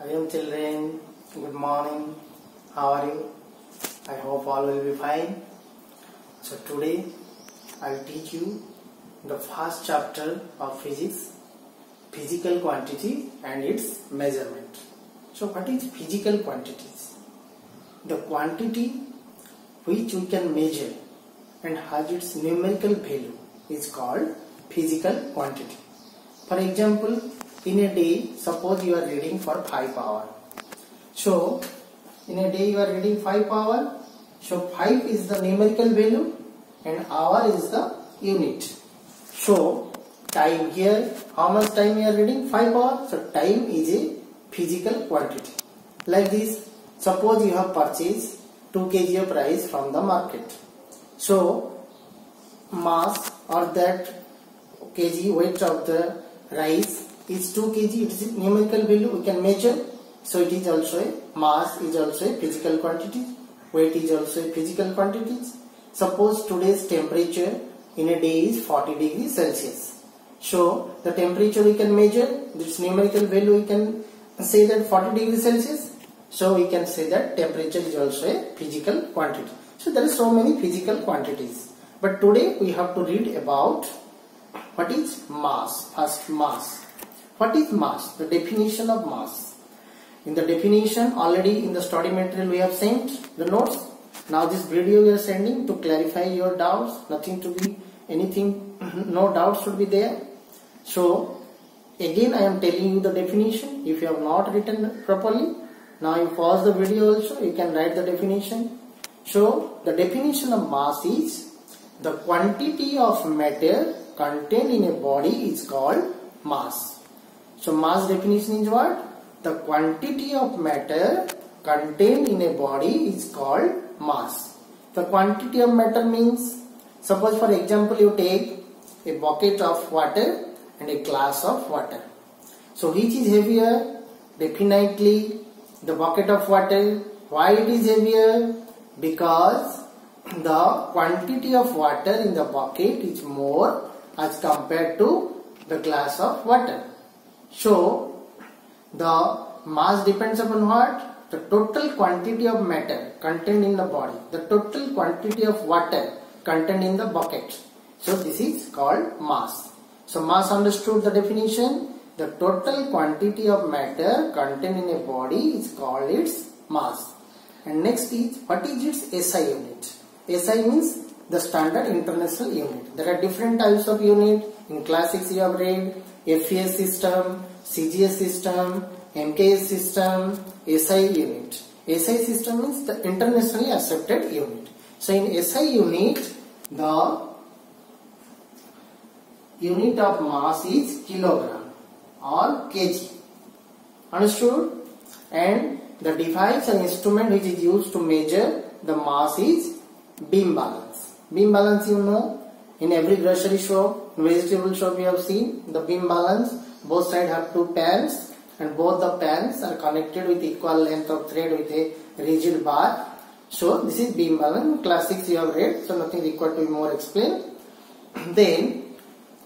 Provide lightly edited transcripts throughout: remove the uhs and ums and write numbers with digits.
Hello children, good morning. How are you? I hope all will be fine. So today I will teach you the first chapter of physics, physical quantity and its measurement. So what is physical quantities? The quantity which we can measure and has its numerical value is called physical quantity. For example, in a day, suppose you are reading for 5 hours. So, in a day you are reading 5 hours. So, 5 is the numerical value and hour is the unit. So, time here, how much time you are reading? 5 hours. So, time is a physical quantity. Like this, suppose you have purchased 2 kg of rice from the market. So, mass or that kg weight of the rice is 2 kg. It is numerical value we can measure. So it is also a mass is also a physical quantity. Weight is also a physical quantity. Suppose today's temperature in a day is 40 degrees Celsius. So the temperature we can measure. This numerical value we can say that 40 degrees Celsius. So we can say that temperature is also a physical quantity. So there are so many physical quantities. But today we have to read about what is mass. First, mass. What is mass? The definition of mass. In the definition, already in the study material we have sent the notes. Now this video we are sending to clarify your doubts. Nothing to be anything, no doubts should be there. So again I am telling you the definition. If you have not written properly, now you pause the video also. You can write the definition. So the definition of mass is the quantity of matter contained in a body is called mass. So mass definition is what? The quantity of matter contained in a body is called mass. The quantity of matter means, suppose for example you take a bucket of water and a glass of water. So which is heavier? Definitely the bucket of water. Why it is heavier? Because the quantity of water in the bucket is more as compared to the glass of water. So, the mass depends upon what? The total quantity of matter contained in the body. The total quantity of water contained in the bucket. So, this is called mass. So, mass understood the definition. The total quantity of matter contained in a body is called its mass. And next is, what is its SI unit? SI means the standard international unit. There are different types of unit. In class 6 you have read FES system, CGS system, MKS system, SI unit. SI system means the internationally accepted unit. So in SI unit, the unit of mass is kilogram or kg. Understood? And the device and instrument which is used to measure the mass is beam balance. Beam balance you know. In every grocery shop, vegetable shop you have seen the beam balance. Both sides have two pans and both the pans are connected with equal length of thread with a rigid bar. So this is beam balance. Class 6 you have read, so nothing required to be more explained. Then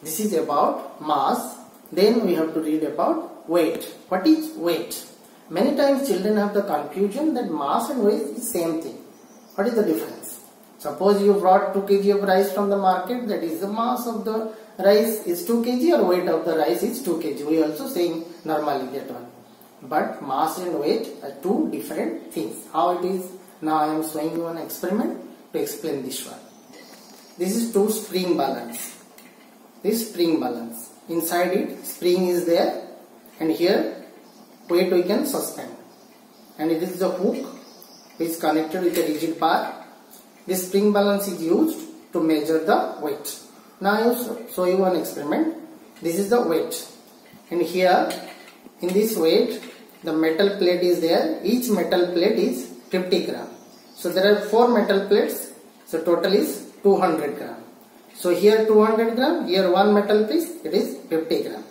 this is about mass. Then we have to read about weight. What is weight? Many times children have the confusion that mass and weight is same thing. What is the difference? Suppose you brought 2 kg of rice from the market, that is the mass of the rice is 2 kg or weight of the rice is 2 kg. We also saying normally that one. But mass and weight are two different things. How it is? Now I am showing you an experiment to explain this one. This is two spring balance. This spring balance. Inside it spring is there and here weight we can suspend. And it is the hook which is connected with a rigid bar. This spring balance is used to measure the weight. Now I will show you an experiment. This is the weight. And here in this weight the metal plate is there. Each metal plate is 50 gram. So there are 4 metal plates. So total is 200 gram. So here 200 gram. Here one metal piece. It is 50 gram.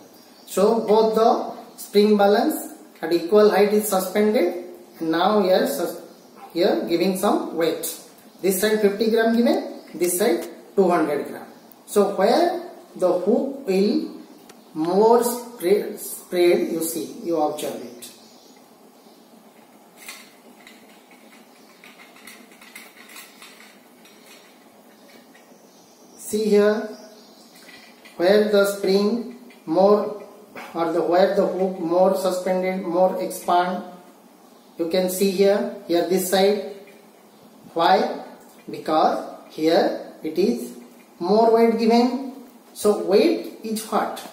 So both the spring balance at equal height is suspended. And now here giving some weight. This side 50 gram given, this side 200 gram. So where the hook will more spread, you see, you observe it. See here, where the spring more or where the hook more suspended, more expand. You can see here this side. Why? Because here it is more weight given. So weight is what?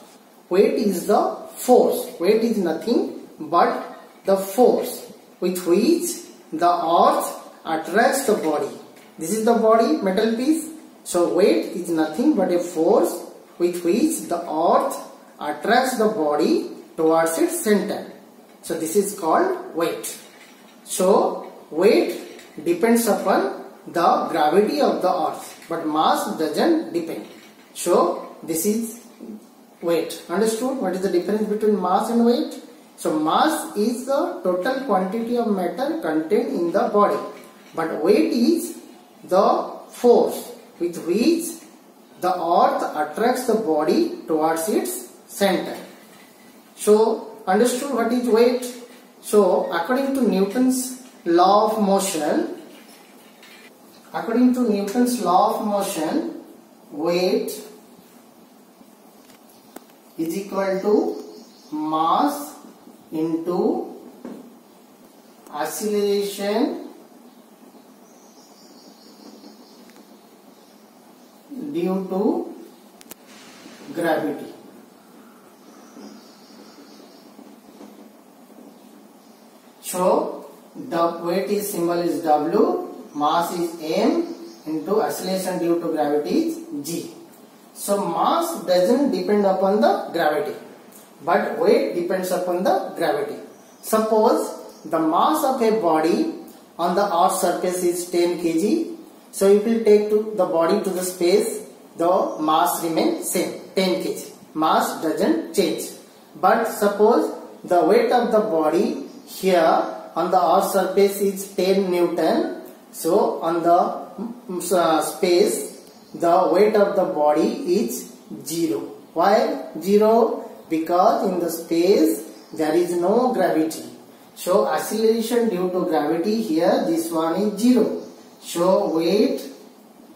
Weight is the force. Weight is nothing but the force with which the earth attracts the body. This is the body, metal piece. So weight is nothing but a force with which the earth attracts the body towards its center. So this is called weight. So weight depends upon the gravity of the earth, but mass doesn't depend. So this is weight. Understood? What is the difference between mass and weight? So mass is the total quantity of matter contained in the body, but weight is the force with which the earth attracts the body towards its center. So understood what is weight? So according to Newton's law of motion, weight is equal to mass into acceleration due to gravity. So the weight is symbol is W, mass is m, into acceleration due to gravity is g. So mass doesn't depend upon the gravity, but weight depends upon the gravity. Suppose the mass of a body on the earth's surface is 10 kg. So if you take the body to the space, the mass remains same, 10 kg. Mass doesn't change. But suppose the weight of the body here on the earth's surface is 10 Newton. So on the space, the weight of the body is 0. Why 0? Because in the space there is no gravity. So acceleration due to gravity here, this one is 0. So weight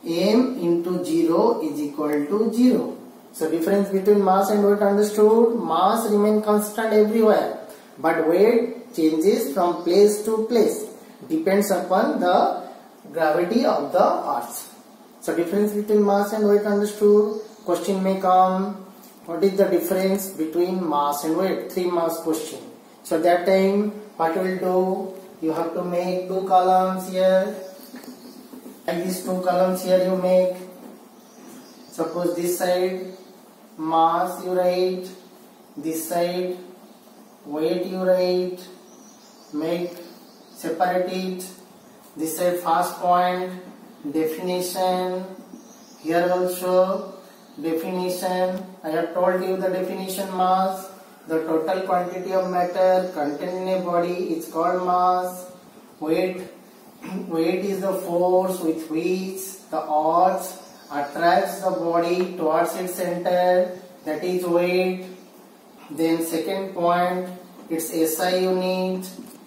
m into 0 is equal to 0. So difference between mass and weight understood. Mass remains constant everywhere, but weight changes from place to place. Depends upon the gravity of the earth. So difference between mass and weight understood. Question may come, what is the difference between mass and weight? 3 marks question. So that time what you will do, you have to make 2 columns here. And these 2 columns here you make. Suppose this side mass you write, this side weight you write, make, separate it. This side first point, definition, here also definition. I have told you the definition mass, the total quantity of matter contained in a body is called mass. Weight is the force with which the earth attracts the body towards its center, that is weight. Then second point, it's SI unit.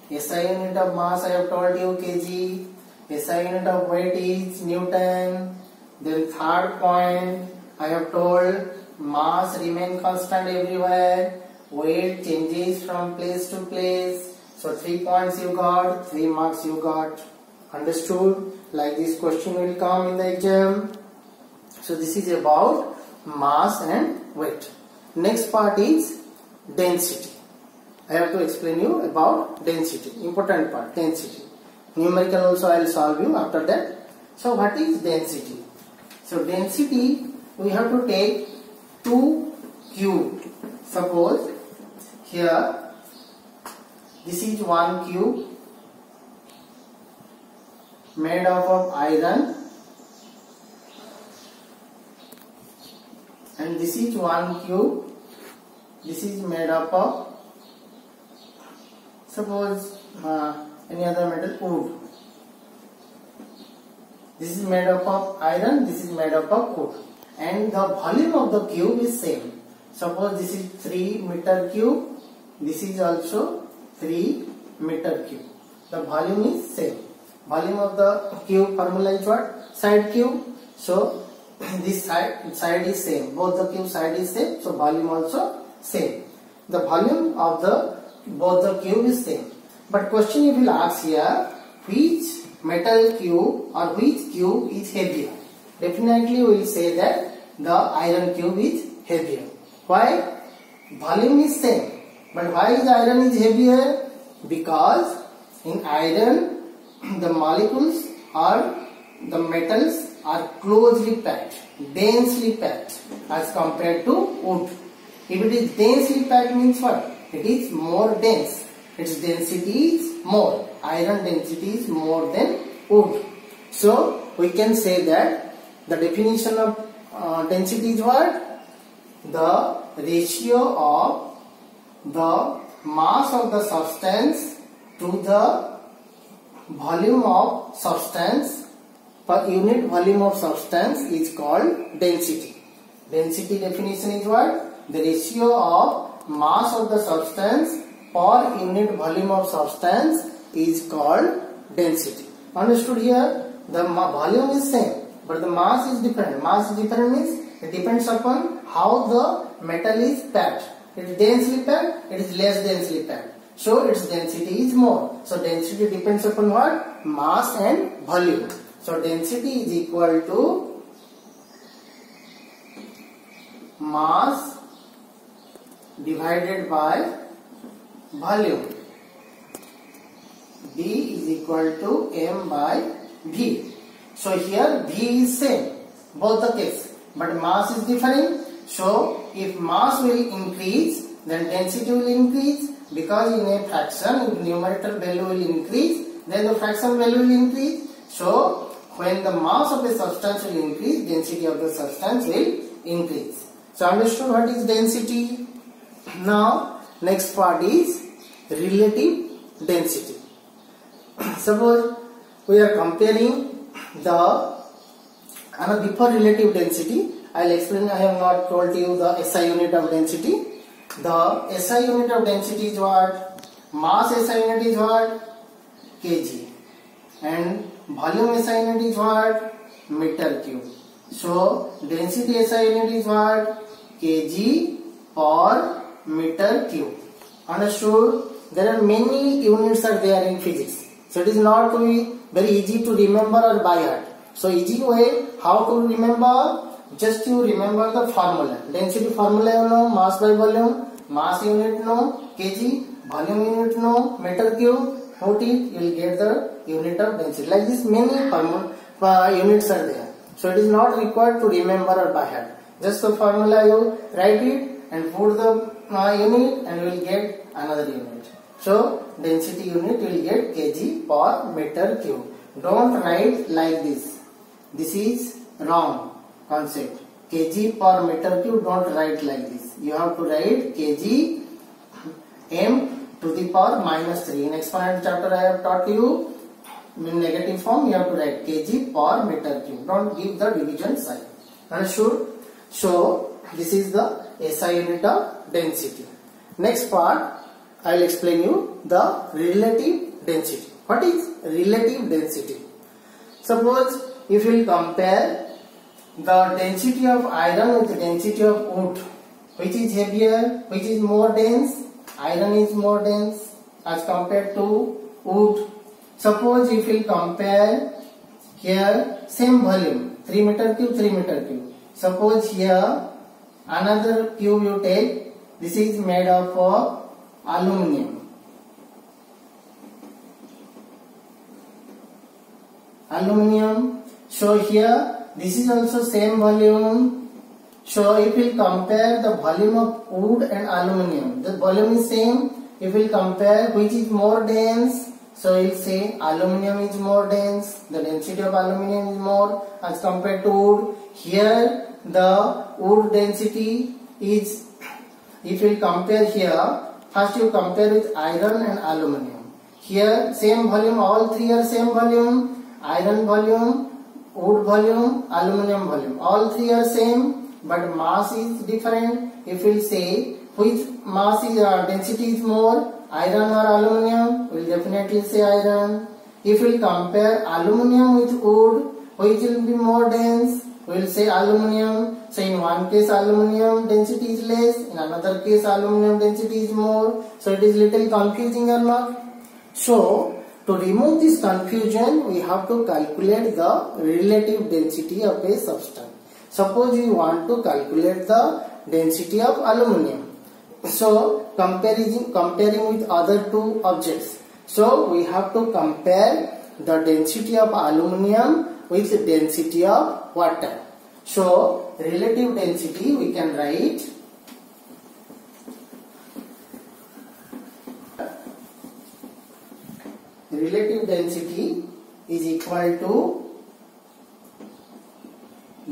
SI unit of mass I have told you kg. SI unit of weight is Newton. Then third point I have told mass remain constant everywhere, weight changes from place to place. So 3 points you got, 3 marks you got. Understood? Like this question will come in the exam. So this is about mass and weight. Next part is density. I have to explain you about density. Important part, density. Numerical also I will solve you after that. So what is density? So density, we have to take 2 cube. Suppose here this is 1 cube made up of iron, and this is 1 cube, this is made up of, suppose any other metal, wood. This is made up of iron, this is made up of wood, and the volume of the cube is same. Suppose this is 3 meter cube, this is also 3 meter cube. The volume is same. Volume of the cube formula is what? Side cube. So this side is same. Both the cube side is same. So volume also same. The volume of both the cube is same. But question you will ask here, which metal cube or which cube is heavier? Definitely we will say that the iron cube is heavier. Why? Volume is same. But why the iron is heavier? Because in iron the molecules or the metals are closely packed, densely packed as compared to wood. If it is densely packed means what? It is more dense. Its density is more. Iron density is more than wood. So we can say that the definition of density is what? The ratio of the mass of the substance to the volume of substance per unit volume of substance is called density. Density definition is what? The ratio of mass of the substance per unit volume of substance is called density. Understood here? The volume is same, but the mass is different. Mass is different means it depends upon how the metal is packed. It is densely packed, it is less densely packed. So its density is more. So density depends upon what? Mass and volume. So density is equal to mass divided by volume. B is equal to M by V. So here V is same, both the case, but mass is differing. So if mass will increase, then density will increase, because in a fraction, if numerator value will increase, then the fraction value will increase. So when the mass of a substance will increase, density of the substance will increase. So understood what is density? Now next part is relative density. Suppose we are comparing before relative density, I will explain. I have not told you the SI unit of density. The SI unit of density is what? Mass SI unit is what? kg. And volume SI unit is what? Meter cube. So density SI unit is what? kg per meter cube. Understood? There are many units are there in physics. So it is not to be very easy to remember or by heart. So easy way how to remember? Just you remember the formula. Density formula you know, mass by volume, mass unit no, kg, volume unit no, meter cube, note it, you will get the unit of density. Like this many units are there. So it is not required to remember or by heart. Just the formula you write it and put the unit and you will get another unit. So density unit you will get kg per meter cube. Don't write like this. This is wrong concept. Kg per meter cube, don't write like this. You have to write kg m to the power -3. In exponent chapter I have taught you in negative form you have to write kg per meter cube. Don't give the division sign. Understood? So this is the SI unit of density. Next part I will explain you the relative density. What is relative density? Suppose if you will compare the density of iron with the density of wood, which is heavier, which is more dense? Iron is more dense as compared to wood. Suppose if you compare here same volume 3 meter cube, 3 meter cube. Suppose here another cube you take, this is made of aluminum. So here this is also same volume. So if we compare the volume of wood and aluminum, the volume is same. If we compare which is more dense, so we will say aluminum is more dense. The density of aluminum is more as compared to wood. Here the wood density is, if we compare here, first you compare with iron and aluminum. Here same volume, all three are same volume. Iron volume, wood volume, aluminum volume, all three are same, but mass is different. If we say which mass is density is more, iron or aluminum, we will definitely say iron. If we compare aluminum with wood, which will be more dense, we will say aluminum. So in one case aluminum density is less, in another case aluminum density is more. So it is little confusing or not? So to remove this confusion, we have to calculate the relative density of a substance. Suppose you want to calculate the density of aluminum. So comparing with other two objects. So we have to compare the density of aluminum with the density of water. So relative density we can write relative density is equal to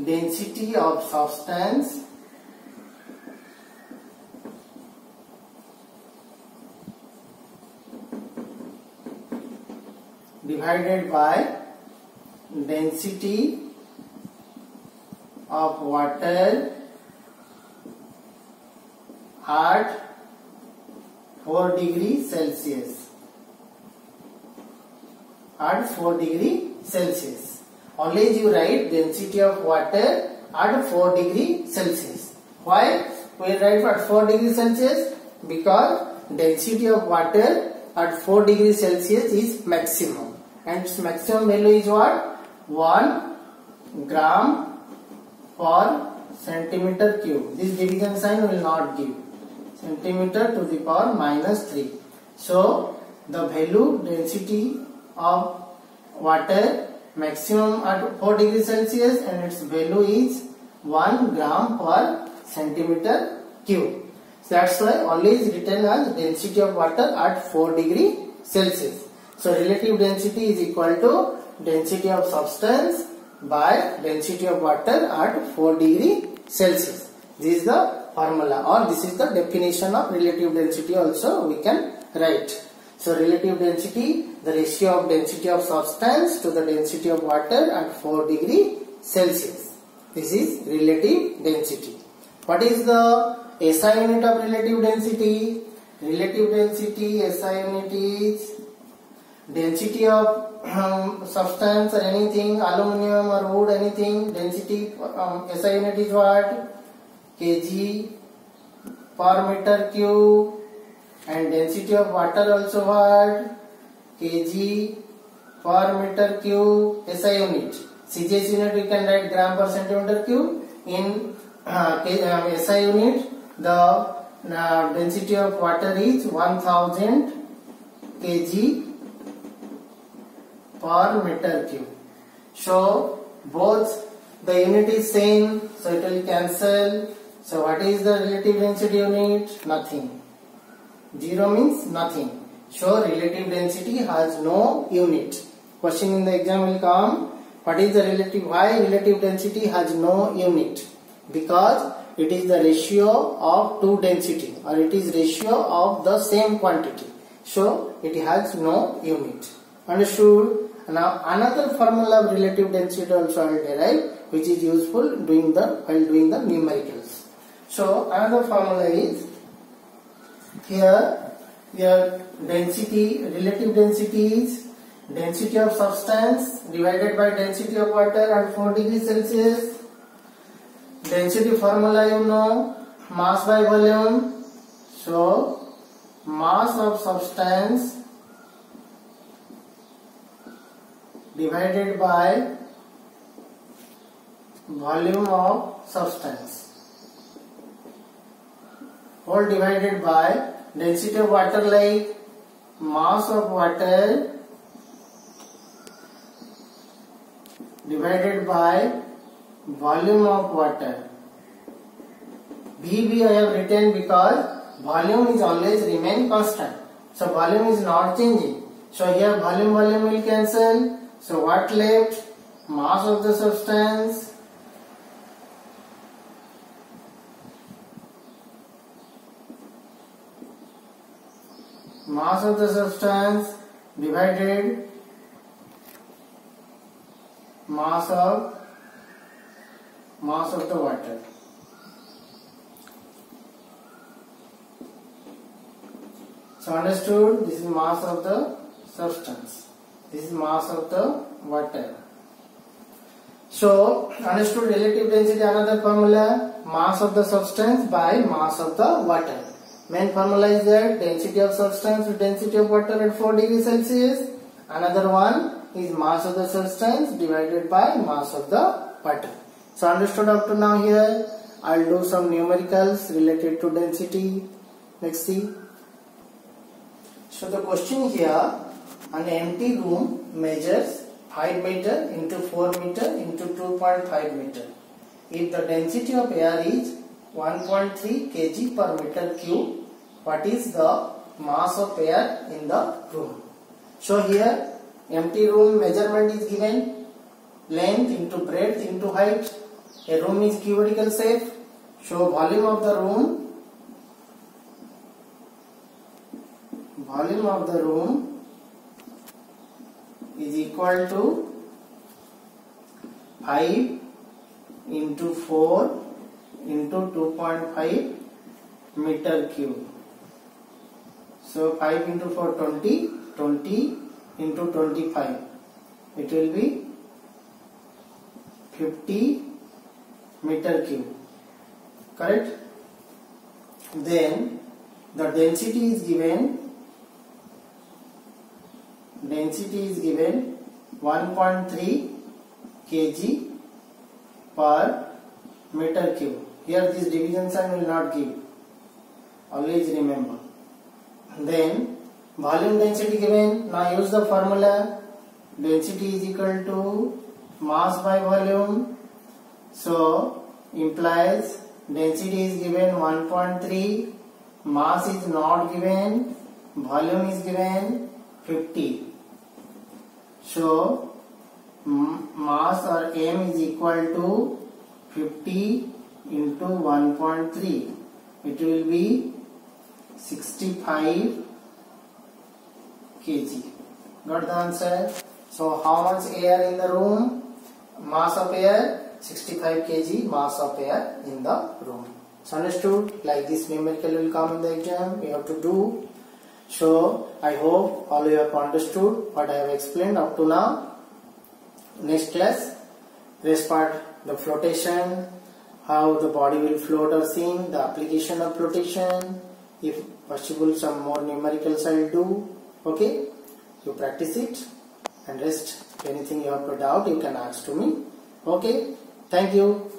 density of substance divided by density of water at 4 degrees Celsius. At 4 degrees Celsius. Always you write density of water at 4 degrees Celsius. Why we write at 4 degrees Celsius? Because density of water at 4 degrees Celsius is maximum. And its maximum value is what? 1 gram per centimeter cube. This division sign will not give. Centimeter to the power minus 3. So the value density of water maximum at 4 degrees Celsius and its value is 1 gram per centimeter cube. So that's why always written as density of water at 4 degrees Celsius. So relative density is equal to density of substance by density of water at 4 degrees Celsius. This is the formula, or this is the definition of relative density also we can write. So relative density, the ratio of density of substance to the density of water at 4 degrees Celsius. This is relative density. What is the SI unit of relative density? Relative density SI unit is density of substance or anything, aluminum or wood, anything, density SI unit is what? Kg per meter cube. And density of water also what? Kg per meter cube. SI unit. CGS unit we can write gram per centimeter cube. In SI unit the density of water is 1000 kg per meter cube. So both the unit is same, so it will cancel. So what is the relative density unit? Nothing. 0 means nothing. So relative density has no unit. Question in the exam will come. What is the relative? Why relative density has no unit? Because it is the ratio of two density, or it is ratio of the same quantity. So it has no unit. Understood? Now another formula of relative density also I will derive, which is useful while doing the numericals. So another formula is here density, relative density is density of substance divided by density of water at 4 degrees Celsius. Density formula you know, mass by volume. So mass of substance divided by volume of substance, whole divided by density of water, like mass of water divided by volume of water. VB I have written because volume is always remain constant. So volume is not changing. So here volume will cancel. So what left? Mass of the substance divided mass of the water. So understood? This is mass of the substance. This is mass of the water. So understood relative density, another formula, mass of the substance by mass of the water. Main formula is that density of substance with density of water at 4 degrees Celsius. Another one is mass of the substance divided by mass of the water. So understood up to now here. I'll do some numericals related to density. Let's see. So the question here, an empty room measures 5 meter into 4 meter into 2.5 meter. If the density of air is 1.3 kg per meter cube, what is the mass of air in the room? So here empty room measurement is given, length into breadth into height. A room is cubical shape. So volume of the room is equal to 5 into 4 into 2.5 meter cube. So 5 into 4 20, 20 into 25, it will be 50 meter cube, correct? Then the density is given 1.3 kg per meter cube. Here this division sign will not give, always remember. Then volume density given, now use the formula, density is equal to mass by volume. So implies density is given 1.3, mass is not given, volume is given 50. So mass or m is equal to 50 into 1.3. It will be 65 kg. Got the answer? So how much air in the room? Mass of air 65 kg mass of air in the room. So understood? Like this numerical will come in the exam. We have to do. So I hope all you have understood what I have explained up to now. Next class, rest part, the flotation, how the body will float or sink, the application of flotation. If possible, some more numericals I will do. Okay, you practice it and rest. If anything you have to doubt, you can ask to me. Okay, thank you.